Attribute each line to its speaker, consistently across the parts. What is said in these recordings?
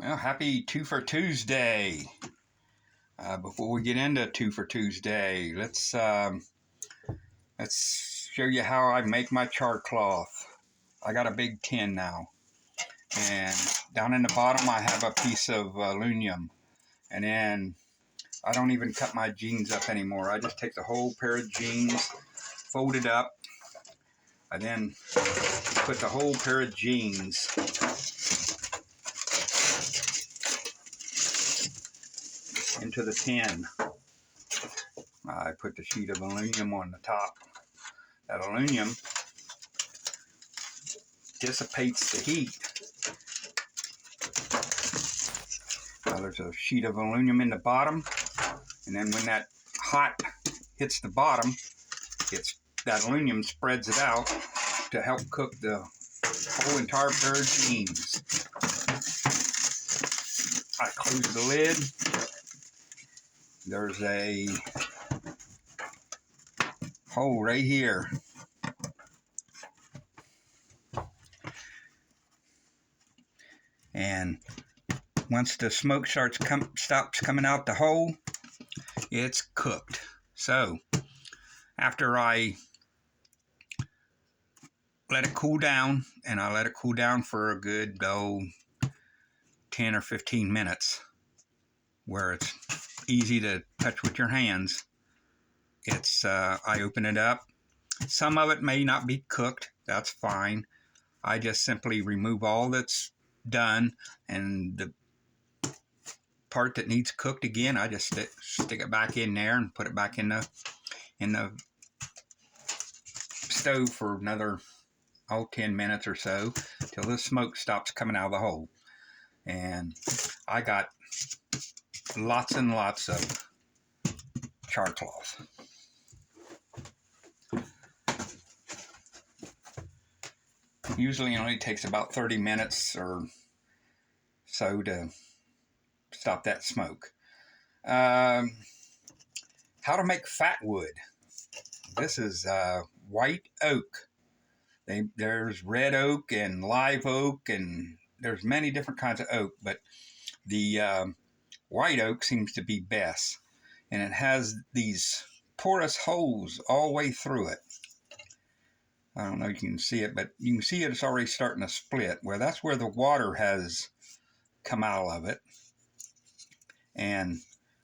Speaker 1: Well, happy Two for Tuesday. Before we get into Two for Tuesday, let's show you how I make my char cloth. I got a big tin now, and down in the bottom I have a piece of aluminum, and then I don't even cut my jeans up anymore. I just take the whole pair of jeans, fold it up. I then put the whole pair of jeans into the tin. I put the sheet of aluminum on the top. That aluminum dissipates the heat. Now there's a sheet of aluminum in the bottom, and then when that hot hits the bottom, that aluminum spreads it out to help cook the whole entire pair of jeans. I close the lid. There's a hole right here. And once the smoke stops coming out the hole, it's cooked. So after I let it cool down, and I let it cool down for a good 10 or 15 minutes, where it's easy to touch with your hands, I open it up. Some of it may not be cooked. That's fine. I just simply remove all that's done, and the part that needs cooked again, I just stick it back in there and put it back in the stove for another 10 minutes or so till the smoke stops coming out of the hole. And I got lots and lots of char cloth. Usually it only takes about 30 minutes or so to stop that smoke. How to make fat wood. This is white oak. There's red oak and live oak, and there's many different kinds of oak, but the white oak seems to be best. And it has these porous holes all the way through it. I don't know if you can see it, but you can see it's already starting to split. Well, that's where the water has come out of it. And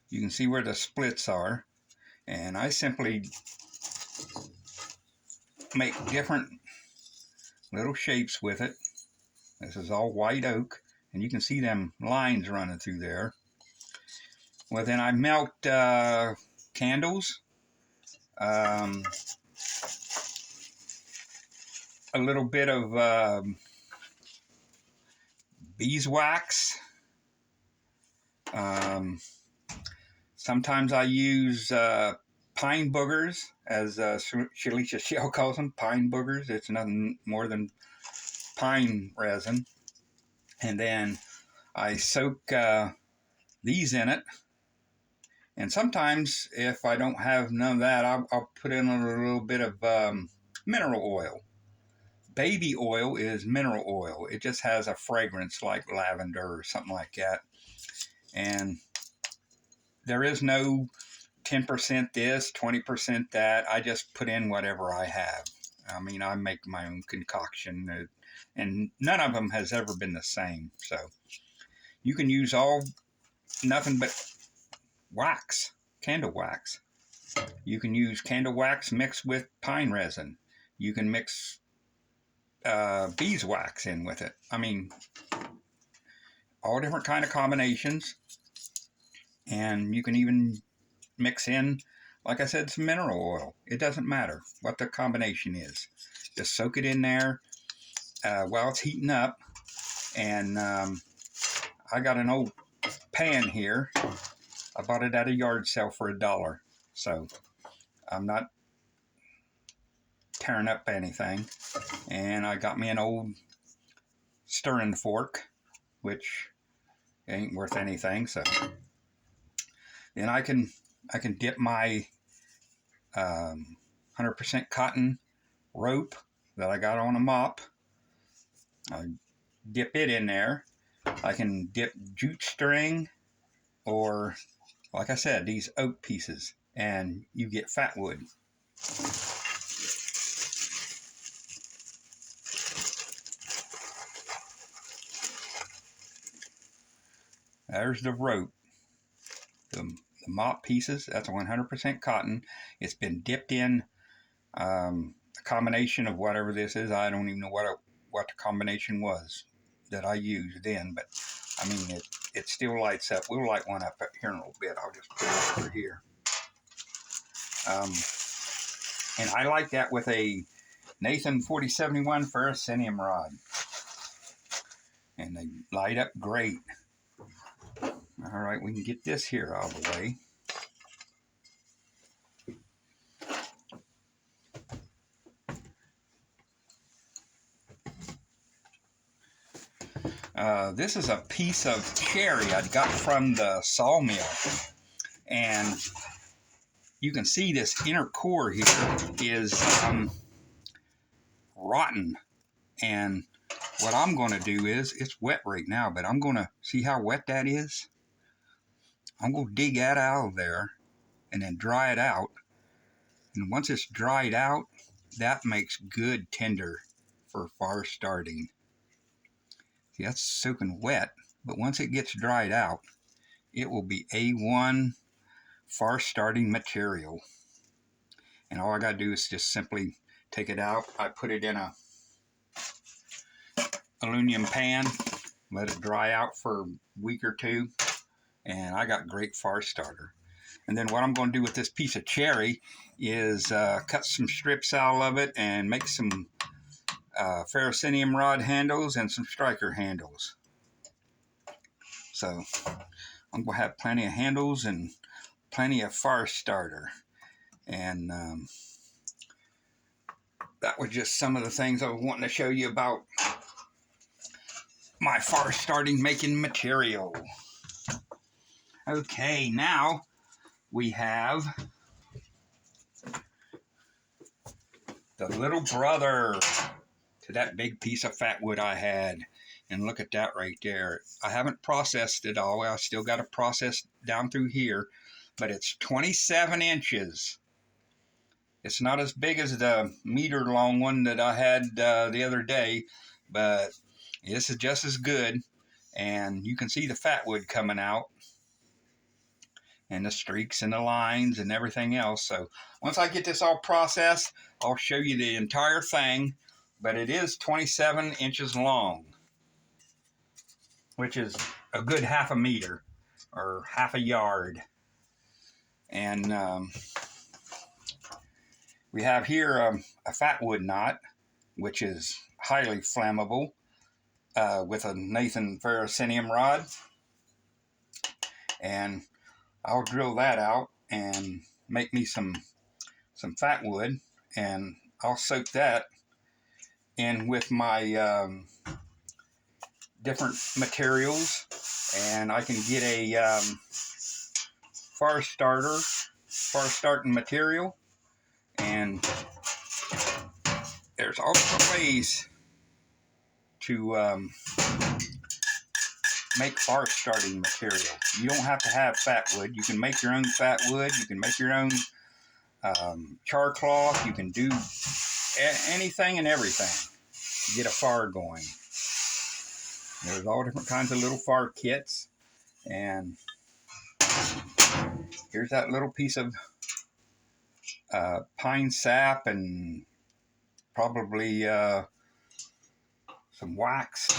Speaker 1: you can see where the splits are. And I simply make different little shapes with it. This is all white oak, and you can see them lines running through there. Well, then I melt candles, a little bit of beeswax. Sometimes I use pine boogers, as Shalisha Shell calls them, pine boogers. It's nothing more than pine resin. And then I soak these in it. And sometimes, if I don't have none of that, I'll put in a little bit of mineral oil. Baby oil is mineral oil. It just has a fragrance like lavender or something like that. And there is no 10% this, 20% that. I just put in whatever I have. I mean, I make my own concoction, and none of them has ever been the same. So you can use nothing but wax, candle wax. You can use candle wax mixed with pine resin. You can mix beeswax in with it. I mean, all different kind of combinations. And you can even mix in, like I said, some mineral oil. It doesn't matter what the combination is. Just soak it in there while it's heating up. And I got an old pan here. I bought it at a yard sale for $1. So I'm not tearing up anything. And I got me an old stirring fork, which ain't worth anything. So then I can dip my 100% cotton rope that I got on a mop. I dip it in there, I can dip jute string or, like I said, these oak pieces, and you get fat wood. There's the rope. The mop pieces, that's 100% cotton. It's been dipped in a combination of whatever this is. I don't even know what the combination was that I used then, but I mean, it still lights up. We'll light one up here in a little bit. I'll just put it over here. And I like that with a Nathan 4071 Ferrocerium rod. And they light up great. All right, we can get this here out of the way. This is a piece of cherry I got from the sawmill. And you can see this inner core here is rotten. And what I'm going to do is, it's wet right now, but I'm going to see how wet that is. I'm going to dig that out of there and then dry it out. And once it's dried out, that makes good tinder for fire starting. See, that's soaking wet, but once it gets dried out, it will be A1 fire starting material. And all I got to do is just simply take it out. I put it in a aluminum pan, let it dry out for a week or two, and I got great fire starter. And then what I'm going to do with this piece of cherry is cut some strips out of it and make some ferrocerium rod handles and some striker handles. So I'm going to have plenty of handles and plenty of fire starter. And that was just some of the things I was wanting to show you about my fire starting making material. Okay, now we have the little brother to that big piece of fat wood I had. And look at that right there. I haven't processed it all. I still got to process down through here. But it's 27 inches. It's not as big as the meter long one that I had the other day. But this is just as good. And you can see the fat wood coming out. And the streaks and the lines and everything else. So once I get this all processed, I'll show you the entire thing. But it is 27 inches long, which is a good half a meter or half a yard. And we have here a fat wood knot, which is highly flammable with a Nathan Ferrocerium rod. And I'll drill that out and make me some fat wood, and I'll soak that in with my different materials, and I can get a fire starting material. And there's all different ways to make fire starting material. You don't have to have fat wood. You can make your own fat wood. You can make your own char cloth. You can do anything and everything to get a fire going. There's all different kinds of little fire kits. And here's that little piece of pine sap and probably some wax.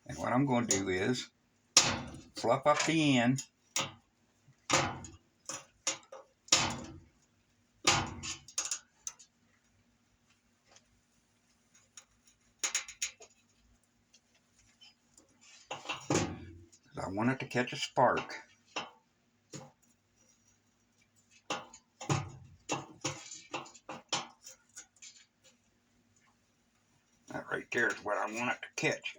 Speaker 1: And what I'm going to do is fluff up the end. I want it to catch a spark. That right there is what I want it to catch.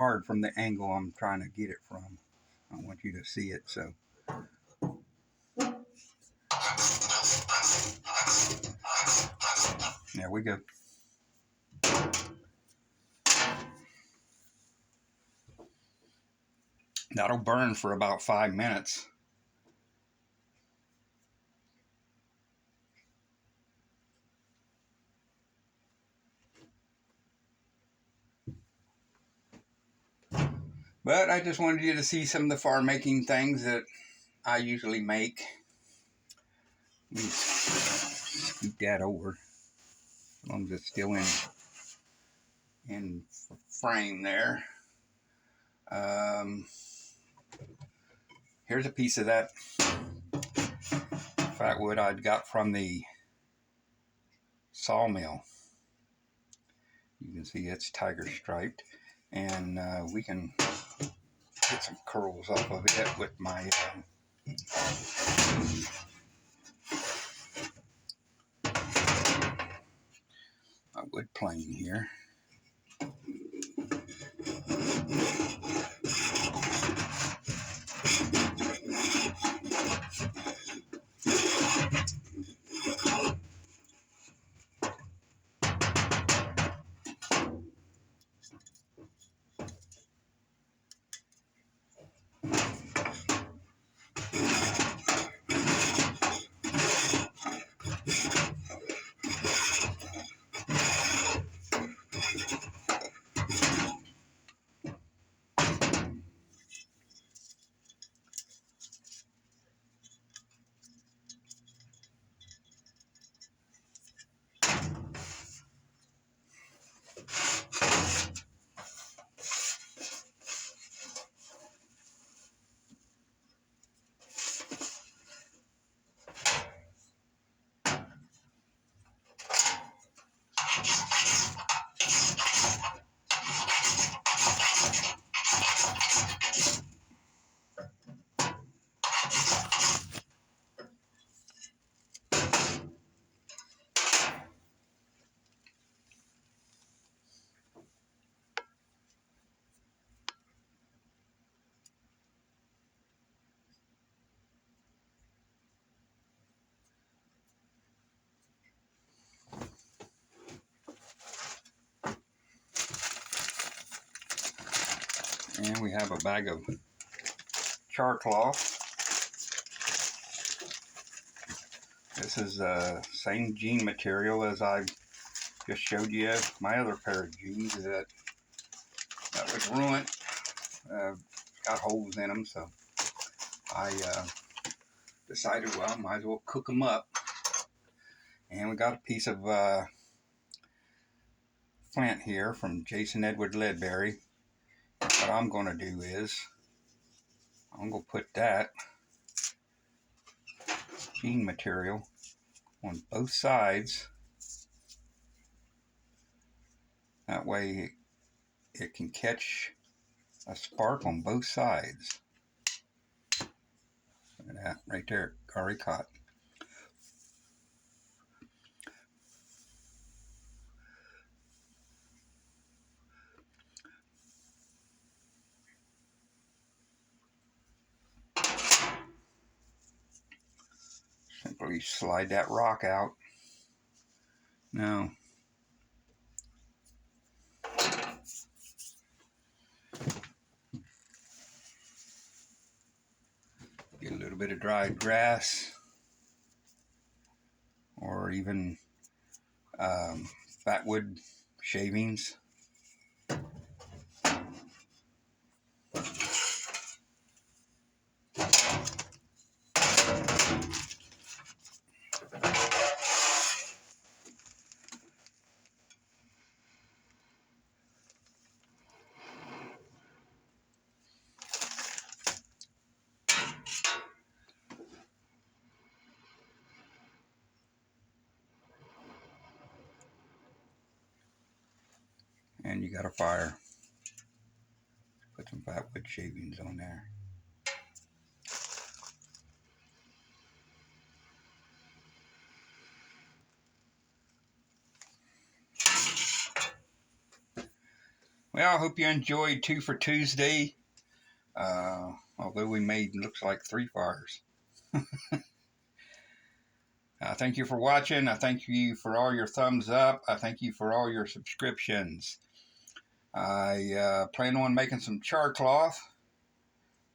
Speaker 1: hard from the angle I'm trying to get it from. I want you to see it, so. There we go. That'll burn for about 5 minutes. But I just wanted you to see some of the farm making things that I usually make. Let me scoot that over. As long as it's still in frame there. Here's a piece of that fat wood I'd got from the sawmill. You can see it's tiger striped, and we can get some curls off of it with my wood plane here. And we have a bag of char cloth. This is the same jean material as I just showed you my other pair of jeans that was ruined. Got holes in them, so I decided, well, might as well cook them up. And we got a piece of Flint here from Jason Edward Ledbury. What I'm going to do is I'm going to put that jean material on both sides. That way it can catch a spark on both sides. Look at that right there, already caught. Simply slide that rock out. Now, get a little bit of dried grass, or even fatwood shavings. And you got a fire. Put some fatwood shavings on there. Well, I hope you enjoyed 2 for Tuesday. Although we made, looks like 3 fires. I thank you for watching. I thank you for all your thumbs up. I thank you for all your subscriptions. I plan on making some char cloth,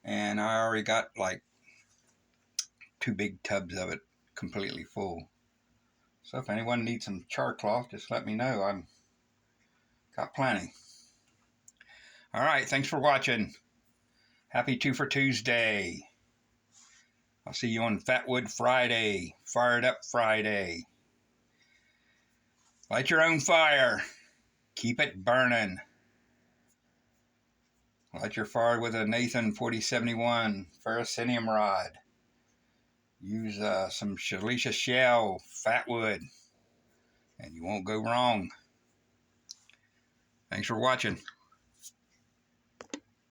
Speaker 1: and I already got like 2 big tubs of it completely full. So if anyone needs some char cloth, just let me know. I've got plenty. All right, thanks for watching. Happy 2 for Tuesday. I'll see you on Fatwood Friday, Fired Up Friday. Light your own fire. Keep it burning. Light your fire with a Nathan 4071 Ferrocerium rod. Use some Shalisha shell, fatwood, and you won't go wrong. Thanks for watching.